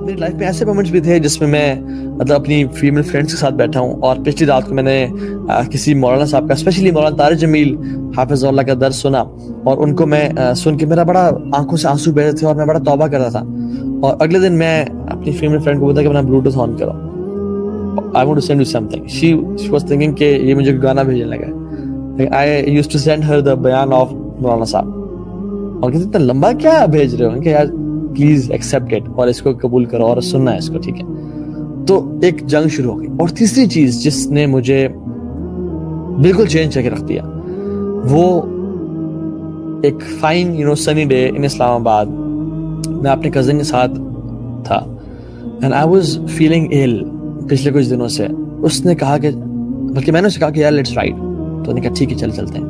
میری لائف میں ایسے مومنٹس بھی تھے جس میں میں مطلب اپنی فیمیل فرینڈس کے ساتھ بیٹھا ہوں اور پچھلی رات کو میں نے کسی مولانا صاحب کا اسپیشلی مولانا طارق جمیل حافظ اللہ کا درس سنا اور ان کو میں سن کے میرا بڑا آنکھوں سے آنسو بہ رہے تھے اور میں بڑا توبہ کر رہا تھا. اور اگلے دن میں اپنی فیمیل فرینڈ کو بولا کہ اپنا بلوٹوتھ آن کرو, I want to send you something. She was thinking کہ یہ مجھے گانا بھیجنے لگا. I used to send her the بیان of مولانا صاحب اور کہتے اتنا لمبا کیا بھیج رہے ہو کہ یار پلیز ایکسیپٹ اٹ اور اس کو قبول کرو اور سننا ہے اس کو, ٹھیک ہے. تو ایک جنگ شروع ہو گئی. اور تیسری چیز جس نے مجھے بالکل چینج کر کے رکھ دیا وہ ایک فائن سنی ڈے ان اسلام آباد. میں اپنے کزن کے ساتھ تھا and I was feeling L پچھلے کچھ دنوں سے. اس نے کہا کہ بلکہ میں نے اسے کہا کہ یار لیٹس رائڈ, تو نے کہا ٹھیک ہے چلتے ہیں.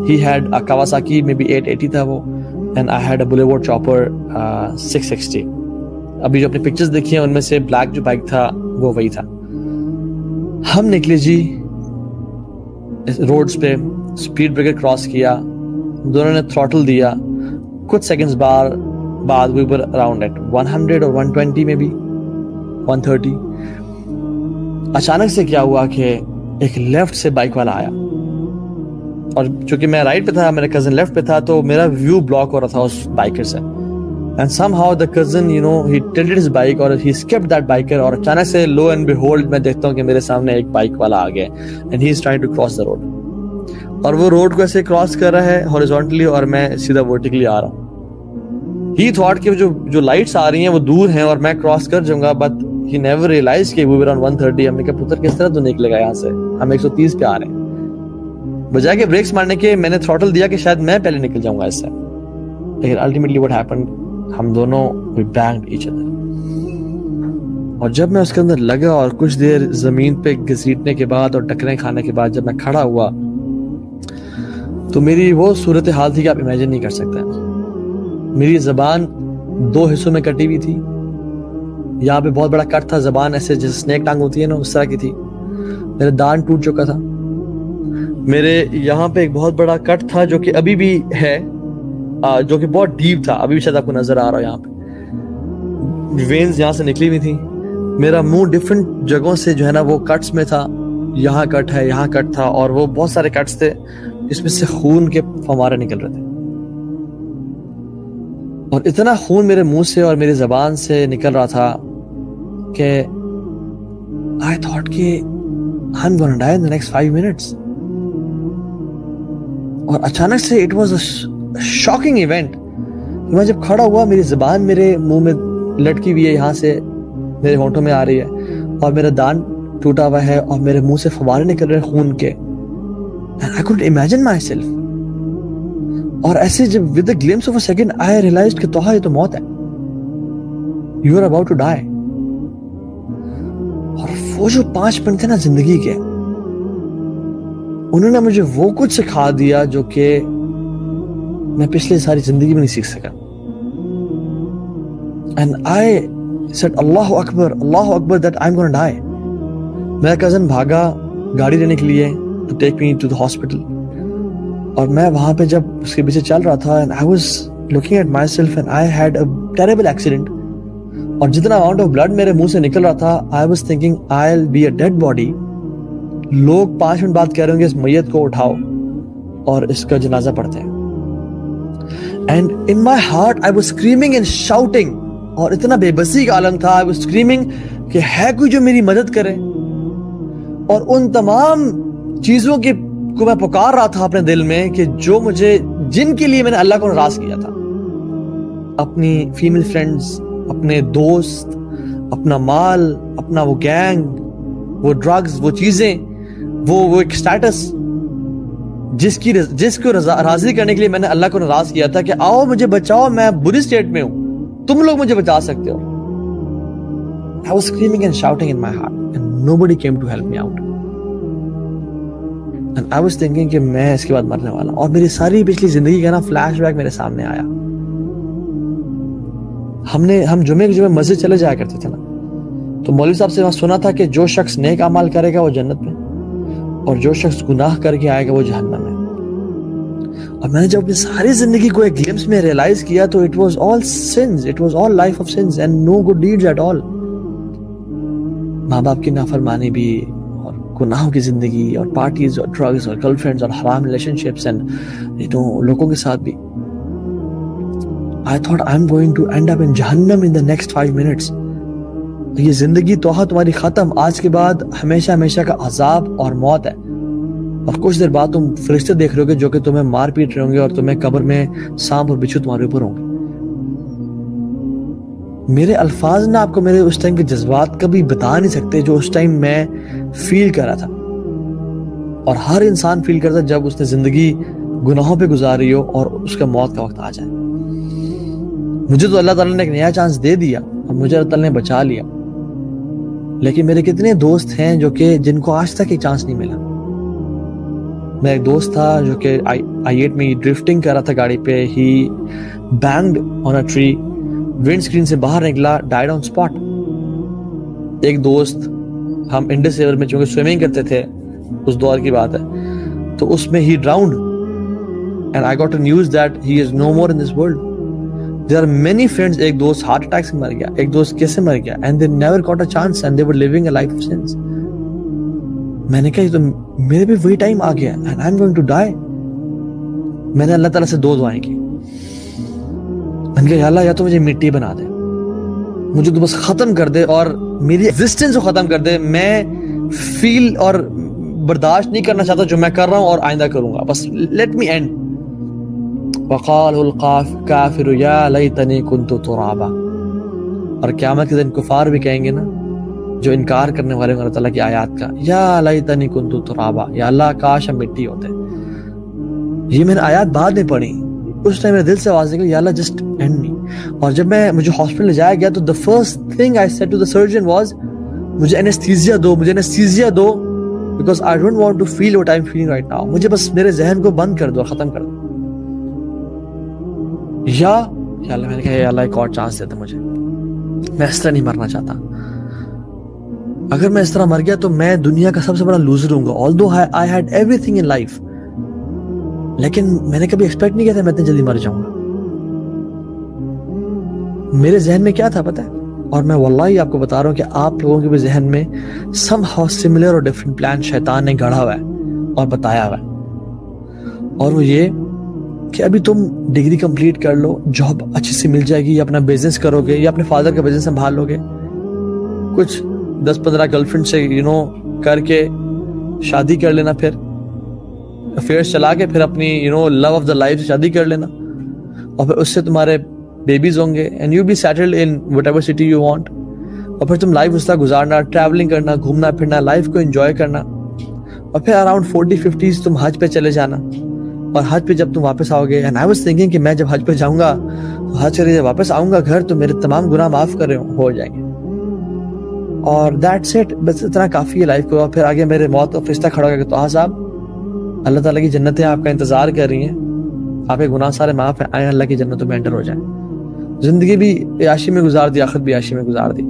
He had a Kawasaki maybe 880 تھا وہ and I had a Boulevard Chopper 660. ابھی جو اپنے پکچرز دیکھی ہیں ان میں سے بلیک جو بائک تھا وہ وہی تھا. ہم نکلے جی روڈز پہ, اسپیڈ بریکر کراس کیا, دونوں نے تھروٹل دیا. کچھ سیکنڈز بعد we were around at 100 or 120 maybe 130. اچانک سے کیا ہوا کہ ایک لیفٹ سے بائک والا آیا اور چونکہ میں رائٹ پہ تھا, میرا کزن لیفٹ پہ تھا, تو میرا ویو بلاک ہو رہا تھا اس بائکر سے. And somehow the cousin he tilted his bike اور he skipped that biker اور اچانک سے lo and behold میں دیکھتا ہوں کہ میرے سامنے ایک بائک والا آ گیا and he is trying to cross the road. اور وہ روڈ کو ایسے کراس کر رہا ہے horizontally اور میں سیدھا vertically آ رہا ہوں. He thought کہ جو لائٹس آ رہی ہیں وہ دور ہیں اور میں کراس کر جاؤں گا, but he never realized کہ we were on 130. ہم نے کہا پتر کس طرح تو نکلے گا یہاں سے, ہم 130 پہ آ رہے ہیں. بجائے کہ بریکس مارنے کے میں نے تھروٹل دیا کہ شاید میں پہلے نکل جاؤں گا اس سے, لیکن الٹیمیٹلی what happened ہم دونوں we banged each other. اور جب میں اس کے اندر لگا اور کچھ دیر زمین پہ گھسیٹنے کے بعد اور ٹکریں کھانے کے بعد جب میں کھڑا ہوا تو میری وہ صورتحال تھی کہ آپ امیجن نہیں کر سکتے. میری زبان 2 حصوں میں کٹی ہوئی تھی, یہاں پہ بہت بڑا کٹ تھا, زبان ایسے جیسے سنیک ٹانگ ہوتی ہے نا اس طرح کی تھی. میرا دان ٹوٹ چکا تھا. میرے یہاں پہ ایک بہت بڑا کٹ تھا جو کہ ابھی بھی ہے, جو کہ بہت ڈیپ تھا, ابھی بھی شاید آپ کو نظر آ رہا ہو. یہاں پہ وینز یہاں سے نکلی ہوئی تھی. میرا منہ ڈفرینٹ جگہوں سے جو ہے نا وہ کٹس میں تھا, یہاں کٹ ہے, یہاں کٹ تھا, اور وہ بہت سارے کٹس تھے جس میں سے خون کے فوارے نکل رہے تھے. اور اتنا خون میرے منہ سے اور میری زبان سے نکل رہا تھا کہ I thought کہ I'm gonna die in the next 5 minutes. اور اچانک سے it was a shocking event. میں جب کھڑا ہوا میری زبان میرے منہ میں لٹکی ہوئی ہے, یہاں سے میرے ہونٹوں میں آ رہی ہے, اور میرا دان ٹوٹا ہوا ہے اور میرے منہ سے فوارے نکل رہے خون کے. And I couldn't imagine myself. اور ایسے جب with a glimpse of a second I realized کہ توہا یہ تو موت ہے, you are about to die. اور وہ جو 5 منٹ تھے نا زندگی کے, انہوں نے مجھے وہ کچھ سکھا دیا جو کہ میں پچھلے ساری زندگی میں نہیں سیکھ سکا. And I said Allah Akbar that I'm gonna die. میرا کزن بھاگا گاڑی لینے کے لیے to take me to the hospital. اور میں وہاں پہ جب اس کے پیچھے چل رہا تھا and I was looking at myself and I had a terrible accident. اور جتنا amount of blood میرے منہ سے نکل رہا تھا I was thinking I'll be a dead body. لوگ 5 منٹ بعد کہہ رہے ہوں گے اس میت کو اٹھاؤ اور اس کا جنازہ پڑھتے ہیں. And in my heart I was screaming and shouting. اور اتنا بے بسی کا عالم تھا. I was screaming کہ ہے کوئی جو میری مدد کرے. اور ان تمام چیزوں کو میں پکار رہا تھا اپنے دل میں کہ جو مجھے, جن کے لیے میں نے اللہ کو ناراض کیا تھا, اپنی فیمیل فرینڈز, اپنے دوست, اپنا مال, اپنا وہ گینگ, وہ ڈرگز, وہ چیزیں, وہ ایک سٹیٹس جس کو راضی کرنے کے لیے میں نے اللہ کو ناراض کیا تھا کہ آؤ مجھے بچاؤ, میں بری سٹیٹ میں ہوں, تم لوگ مجھے بچا سکتے ہو. I was screaming and shouting in my heart and nobody came to help me out. And I was thinking کہ میں اس کے بعد مرنے والا ہوں. اور میری ساری پچھلی زندگی کا نا فلیش بیک میرے سامنے آیا. ہم جمعے کے مسجد چلے جایا کرتے تھے نا, تو مولوی صاحب سے وہاں سنا تھا کہ جو شخص نیک اعمال کرے گا وہ جنت میں, اور جو شخص گناہ کر کے آئے گا وہ جہنم میں. اور میں نے جب اپنی ساری زندگی کو ایک گلمس میں ریئلائز کیا تو it was all sins, it was all life of sins and no good deeds at all. ماں باپ کی نافرمانی بھی اور گناہوں کی زندگی اور پارٹیز اور ڈرگز اور گرل فرینڈز اور حرام ریلیشن شپس اینڈ لوگوں کے ساتھ بھی. I thought I'm going to end up in جہنم in the next 5 minutes. یہ زندگی توحہ تمہاری ختم, آج کے بعد ہمیشہ ہمیشہ کا عذاب اور موت ہے. اور کچھ دیر بعد تم فرشتے دیکھ رہے ہوگے جو کہ تمہیں مار پیٹ رہے ہوں گے اور تمہیں قبر میں سانپ اور بچھو تمہارے اوپر ہوں گے. میرے الفاظ نے آپ کو میرے اس ٹائم کے جذبات کبھی بتا نہیں سکتے جو اس ٹائم میں فیل کر رہا تھا. اور ہر انسان فیل کرتا ہے جب اس نے زندگی گناہوں پہ گزاری ہو اور اس کا موت کا وقت آ جائے. مجھے تو اللہ تعالیٰ نے ایک نیا چانس دے دیا اور مجھے اللہ تعالیٰ نے بچا لیا, لیکن میرے کتنے دوست ہیں جو کہ جن کو آج تک ایک چانس نہیں ملا. میرا ایک دوست تھا جو کہ I-8 میں ڈرفٹنگ کر رہا تھا گاڑی پہ, ہی بینگڈ آن اے ٹری, ونڈ اسکرین سے باہر نکلا, ڈائیڈ آن اسپاٹ. ایک دوست, ہم انڈس ریور میں چونکہ سوئمنگ کرتے تھے, اس دور کی بات ہے, تو اس میں ہی drowned and I got a news that he is no more in this world. There are many friends, ایک دوست ہارٹ اٹیک سے مر گیا, ایک دوست کیسے مر گیا, and they never got a chance and they were living a life of sins. میں نے کہا یہ تو میرے بھی وہی ٹائم آ گیا and I'm going to die. میں نے اللہ تعالیٰ سے 2 دعائیں کی. میں نے کہا یا اللہ, یا تو مجھے مٹی بنا دے, مجھے تو بس ختم کر دے اور میری ایگزسٹنس کو ختم کر دے. میں فیل اور برداشت نہیں کرنا چاہتا جو میں کر رہا ہوں اور آئندہ کروں گا, بس let me end. وقال الکافر یا لیتنی کنت ترابا. اور قیامت کے دن کفار بھی کہیں گے نا, جو انکار کرنے والے اللہ تعالیٰ کی آیات کا, یا لیتنی کنت ترابا, یا اللہ کاش ہم مٹی ہوتے. یہ میں نے آیات بعد میں پڑھی, اس ٹائم میرے دل سے آواز نکلی, یا اللہ جسٹ اینڈ می. اور جب مجھے ہاسپٹل لے جایا گیا تو the first thing I said to the surgeon was, مجھے انیستھیزیا دو, مجھے انیستھیزیا دو, because I don't want to feel what I'm feeling right now. مجھے بس میرے ذہن کو بند کر دو اور ختم کر دو. یا اللہ, میں نے کہا یا اللہ ایک اور چانس دے دے مجھے, میں اس طرح نہیں مرنا چاہتا. اگر میں اس طرح مر گیا تو میں دنیا کا سب سے بڑا لوزر ہوں گا. although I had everything in life, لیکن میں نے کبھی ایکسپیکٹ نہیں کیا تھا میں اتنی جلدی مر جاؤں گا. میرے ذہن میں کیا تھا پتہ ہے, اور میں واللہ آپ کو بتا رہا ہوں کہ آپ لوگوں کے بھی ذہن میں somehow similar اور different plan شیطان نے گڑھا ہوا ہے اور بتایا ہوا ہے. اور وہ یہ کہ ابھی تم ڈگری کمپلیٹ کر لو, جاب اچھی سی مل جائے گی, یا اپنا بزنس کرو گے, یا اپنے فادر کا بزنس سنبھال لو گے, کچھ 10-15 گرل فرینڈ سے کر کے شادی کر لینا, پھر افیئرس چلا کے پھر اپنی لو آف دا لائف سے شادی کر لینا, اور پھر اس سے تمہارے بیبیز ہوں گے and you be settled in whatever city you want. اور پھر تم لائف اس طرح گزارنا, ٹریولنگ کرنا, گھومنا پھرنا, لائف کو انجوائے کرنا. اور پھر اراؤنڈ 40-50 تم حج پہ چلے جانا, اور حج پہ جب تم واپس آؤ گے, اینڈ آئی واز تھنکنگ کہ میں جب حج پہ جاؤں گا تو حج کر کے جب واپس آؤں گا گھر تو میرے تمام گناہ معاف کر رہے ہو جائیں گے, اور دیٹس اٹ, بس اتنا کافی ہے لائف کو. اور پھر آگے میرے موت کا فرشتہ کھڑا ہو گیا کہ تو صاحب اللہ تعالیٰ کی جنتیں آپ کا انتظار کر رہی ہیں, آپ کے گناہ سارے معاف ہیں, آئیں اللہ کی جنتوں میں انٹر ہو جائیں. زندگی بھی عیاشی میں گزار دی, آخرت بھی عیاشی میں گزار دی.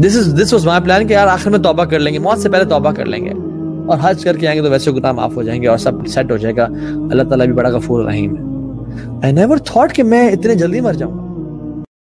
دس واز مائی پلان کہ یار آخر میں توبہ کر لیں گے, موت سے پہلے توبہ کر لیں گے, اور حج کر کے آئیں گے تو ویسے گناہ معاف ہو جائیں گے اور سب سیٹ ہو جائے گا. اللہ تعالیٰ بھی بڑا غفور رحیم ہے. I never thought کہ میں اتنے جلدی مر جاؤں گا.